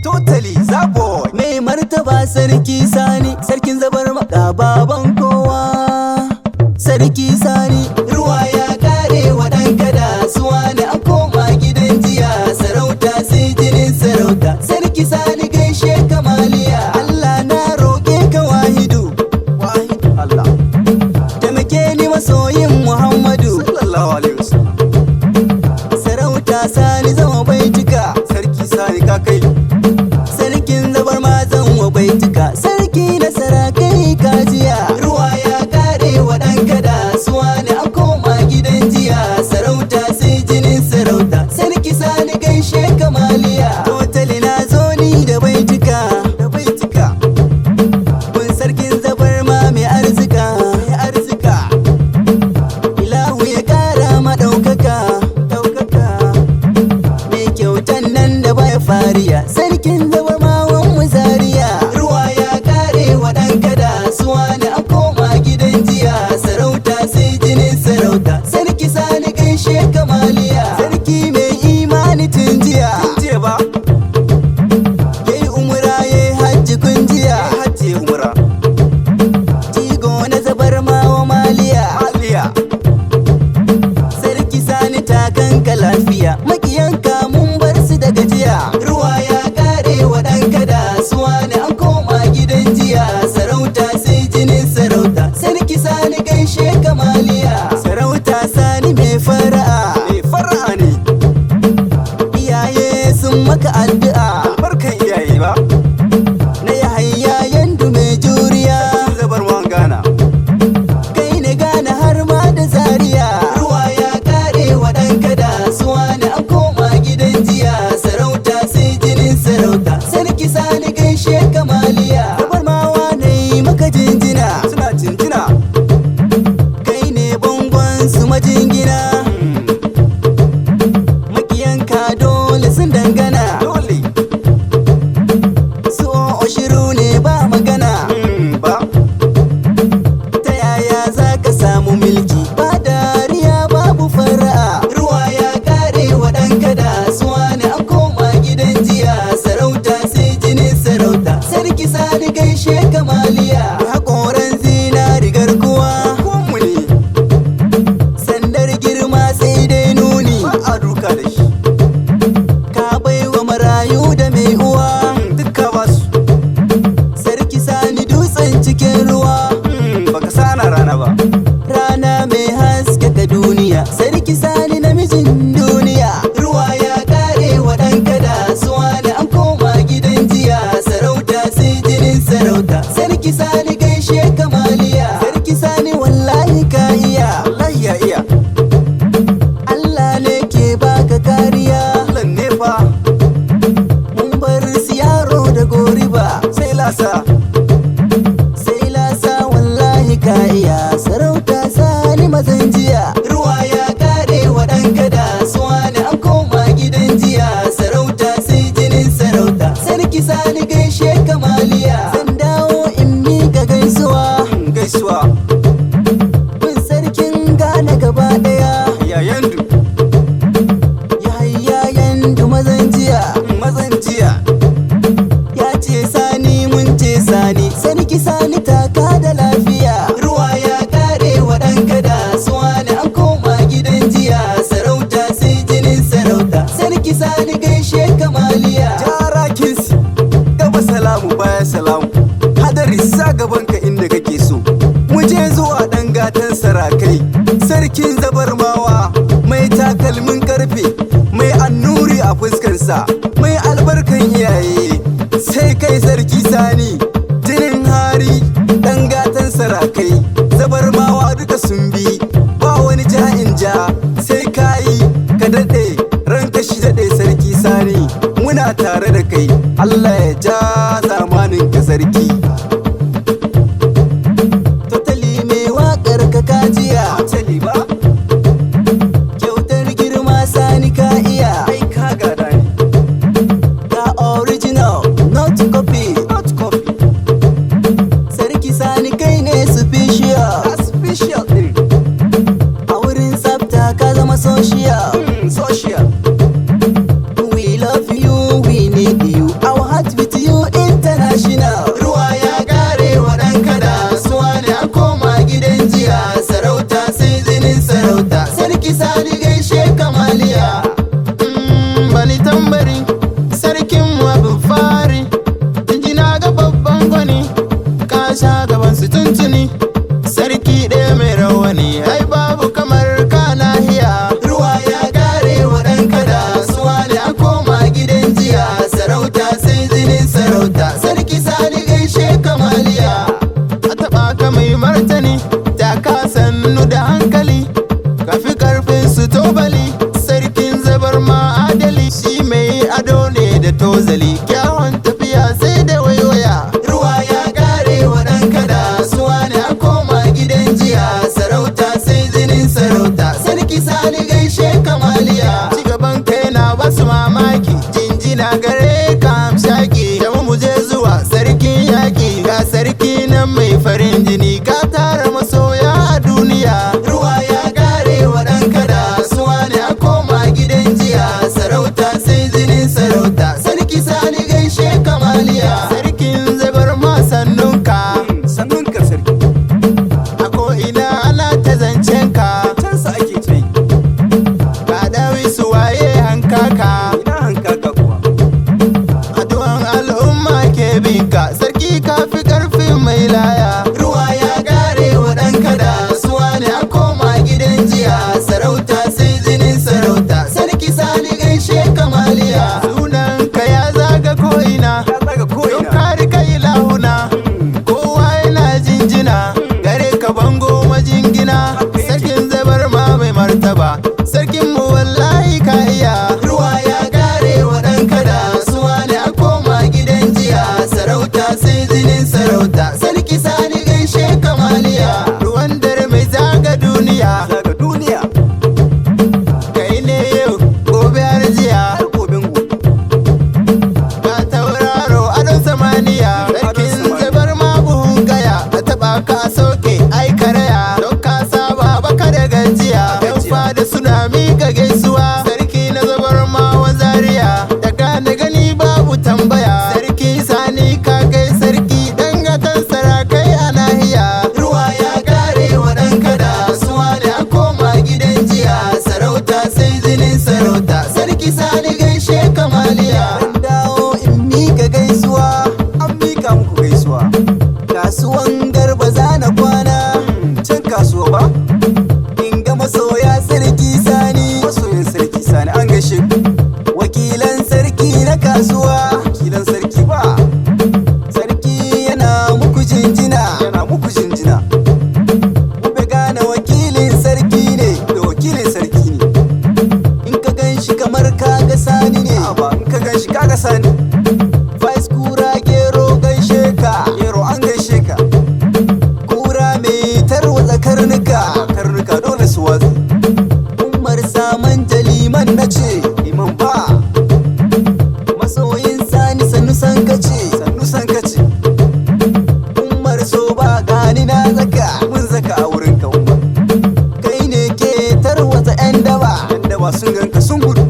Totally Zaboy. Mai martaba sarki Sani, sarkin zabar maka baban kowa. Sarki Sani, ruwa ya kare wa ɗan kada, suwa ne an koma gidan jiya. Sarauta sai jinin sarauta, sarki Sani gaishe kamaliya. Allah na roƙe ka wahidu, Wahidu Allah taimake ni masoyin Muhammadu. sallallahu alaihi wasallam. Sarauta Sani zama baitika, Sarki Sani ka kai. sarkin zabar ma zan wa baitika. Sarki na sarakai kajiya, ruwa ya kare wa ɗan kada, suwa ne an koma gidan jiya. Sarauta sai jinin sarauta, sarki Sani gaishe kamaliya. Totali na zo ni da baitika, Da baitika. kun sarkin zabar ma mai arzika. Mai arzika. Ilahu ya kara ma ɗaukaka, ɗaukaka. Mai kyautan nan da bai fariya, sarkin zabar ma wan zariya. Ruwa ya kare wa ɗan kada, suwa ne an koma gidan jiya. Sarauta sai jinin sarauta, sarki Sani gaishe kamaliya. Sarki mai imani tun jiya, Jiya ba. yayi umra yayi hajji kun jiya. Hajji umra. Jigo na zabar ma wa maliya. Maliya. Sarki Sani ta kanka lafiya, makiyanka mun bar su da gajiya. Ruwa ya kare wa ɗan kada, suwa ne an koma gidan jiya. Sarauta sai jinin sarauta, sarki Sani gaishe kamaliya. Sarauta Sani mai fara'a, Mai fara'a ne. iyaye sun maka addu'a. Barkan iyaye ba. Na yahaya yandu mai juriya, Zabar man Ghana. kai ne gane har ma da zariya. Ruwa ya kare wa ɗan kada, suwa ne an koma gidan jiya. Sarauta sai jinin sarauta, sarki Sani gaishe kamaliya. Zabar mawa na yi maka jinjina, Suna jinjina. kai ne bangon su majingina. Makiyanka dole sun dangana, Dole. su o shiru ne ba magana. Ba. Ta yaya za ka samu milki ba dariya babu fara'a. Ruwa ya kare wa ɗan kada, suwa ne an koma gidan jiya. Sarauta sai jinin sarauta, sarki Sani gaishe kamaliya. Haƙoran zinari garkuwa, Kunmu ne. sandar girma sai dai nuni. Ba a duka da shi. Ka bai wa marayu da mai uwa. Dukka ba su. Sarki Sani dutsen cikin ruwa, Baka sana rana ba. rana mai haskaka duniya. Sarki Sani namijin duniya. Ruwa ya kare wa ɗan kada, suwa da an koma gidan jiya. Sarauta sai jinin sarauta, sarki Sani gaishe kamaliya. Sarki Sani wallahi ka iya, Wallahi ya iya. Allah ne ke baka kariya. Allah ne fa. Mun bar su yaro da goriba, Sai lasa. sai lasa wallahi ka iya. Sarauta Sani mazan jiya. Ruwa ya kare wa ɗan kada, suwa da an koma gidan jiya. Sarauta sai jinin sarauta, sarki Sani gaishe kamaliya. Zan dawo in miƙa gaisuwa, Gaisuwa. bin sarkin gane gaba ɗaya. Yayan du. Yahaya yandu mazan jiya, Mazan jiya. ya ce Sani mun ce Sani, sarki Sani taka da lafiya. Ruwa ya kare wa ɗan kada, suwa da an koma gidan jiya. Sarauta sai jinin sarauta, sarki Sani gaishe kamaliya. Jara kinsi. Gaba salamu baya salamu. Hadari sa gabanka inda kake so. Mu je zuwa ɗan gatan sarakai. Sarkin zabarmawa. Mai takalmin karfe. Mai annuri a fuskarsa. Mai albarkan iyaye. Sai kai sarki Sani. Jinin hari. Ɗan gatan sarakai. Zabarmawa duka sun bi. Ba wani ja'in ja. Sai kayi ka daɗe. Ranka shi daɗe sarki Sani. Muna tare da kai. Allah ya ja zamanin ka sarki. Totally mai waƙar ka kajiya, Tali ba? kyautar girma Sani ka iya. Ai ka gada ne. Ga original, not copy. Not copy. Sarki Sani kai ne special. A special ɗin. A wurin tsafta ka zama social. Social. We love you, we need you. Our kyawun tafiya sai da waiwaya. Ruwa ya kare wa ɗan kada, suwa ne a koma gidan jiya. Sarauta sai jinin sarauta, sarki sani gaishe kamaliya. Cigaban kai na basu mamaki, jinjina gare ka amshaki. Yau mu je zuwa sarkin yaƙi, ga sarki nan mai farin jini. Ka tara masoya a duniya. Ruwa ya kare wa ɗan kada, suwa ne a koma gidan jiya. Sarauta sai jinin sarauta, sarki sani gaishe kamaliya. Sarkin zabar ma sannunka, sannunka sarki, a ko'ina ana ta zancen ka. cansa ake ta yi. Ka dawi su waye hankaka, Ina hankaka kuwa, addu'an al'umma ke binka. Sarki ka fi ƙarfin mai laya. Ruwa ya kare wa ɗan kada, suwa ne a koma gidan jiya. Sarauta sai jinin sarauta, sarki sani gaishe kamaliya. Sunanka ya zaga ko'ina, ya zaga don ko'ina. ka rika ilahuna. Kowa yana jinjina, gare ka bango majingina. Sarkin zabar ma mai martaba, sarkin mu wallahi ka iya. Ruwa ya kare wa ɗan kada, suwa ne a koma gidan jiya. Sarauta sai jinin sarauta, sarki sani gaishe kamaliya. Ruwan dare mai zaga duniya, Zaga duniya, kai ne yau gobe har jiya. har goben gobe. Ga tauraro adon samaniya, sarkin zabar ma buhun gaya. A taɓa ka soke ai karaya, don ka saba baka da gajiya. Yan fada suna mika gaisuwa, sarki na zabar ma wazariya. Daga da gani babu tambaya, sarki sani ka kai sarki. Dangatan sarakai a nahiya. Ruwa ya kare wa ɗan kada, suwa ne a koma gidan jiya. Sarauta sai jinin sarauta, sarki sani gaishe kamaliya. Dawo in mika gaisuwa, an mika muku gaisuwa. Kasuwan garba zana kwana, Can kasuwa ba, in ga masoya sarki sani. masoyin sarki sani an gaishe ku. Wakilan sarki na kasuwa, Wakilan sarki ba, sarki yana muku jinjina. yana muku jinjina. Kube gane wakilin sarki ne, Da wakilin sarki ne. in ka gan shi kamar kaga sani ne. A ba in ka gan shi kaga sani. Vice kura gero gaishe ka, Yero an gaishe ka. kura mai tarwatsa karnuka. Karnuka dole su watsi. Umar saman jaliman na ce, Liman ba, masoyin sani sannu san kace. sannu san kace. Umar so ba gani na zaka, Mun zaka a wurin ka umar. kai ne ke tarwatsa 'yan daba. Yanda ba sun ganka sun gudu.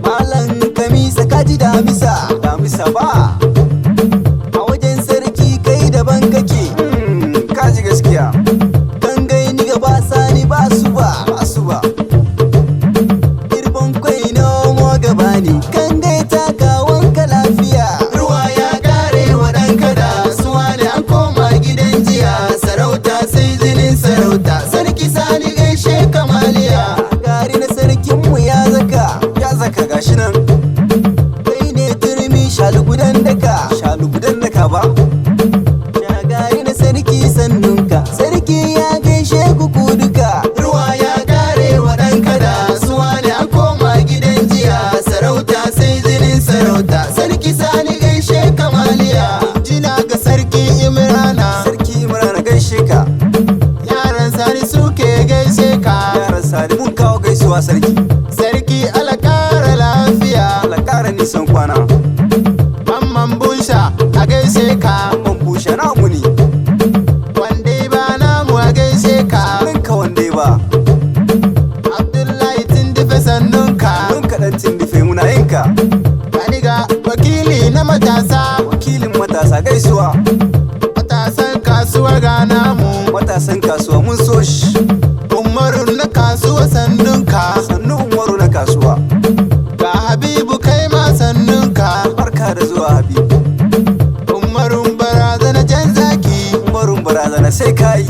Malam kamisa kaji damisa, Damisa ba. a wajen sarki kai daban kake. Kaji gaskiya. Kan gaini gaba sani ba su ba, Ba su ba. girban kwai nomo gaba ne. Kan gai takawanka lafiya. Ruwa ya kare wa ɗan kada, suwa ne a koma gidan jiya. Sarauta sai jinin sarauta, sarki sani gaishe kamaliya. Gari na sarkinmu ya zaka, Ya zaka gashi nan. kai ne turmi shalugudan daka. Shalugudan daka ba. Shagari na sarki sannunka, sarki ya gaishe ku duka. Ruwa ya kare wa ɗan kada, suwa ne a koma gidan jiya. Sarauta sai jinin sarauta, sarki sani gaishe kamaliya. Jina ga sarki Imrana, Sarki Imran gaishe ka. yaran sani suke gaishe ka. Yaran sani mun kawo gaisuwa sarki. Sarki alakara lafiya, Allah ƙara nisan kwana. mamman busha a gaishe ka. Amman bushe namu ne. Wande ba namu a gaishe ka. Ninka wanda ba. Abdullahi Tindife sannunka, Don kaɗan tindife muna yinka. gani ga wakili na matasa. Wakilin matasa gaisuwa. Matasan kasuwa ga namu, Matasan kasuwa mun so shi. Umaru na kasuwa sannunka. Sannu Umaru na kasuwa. Ga Habibu kai ma sannunka. Barka da zuwa Habibu. Umarun barazana jan zaki. Umarun barazana sai kayi.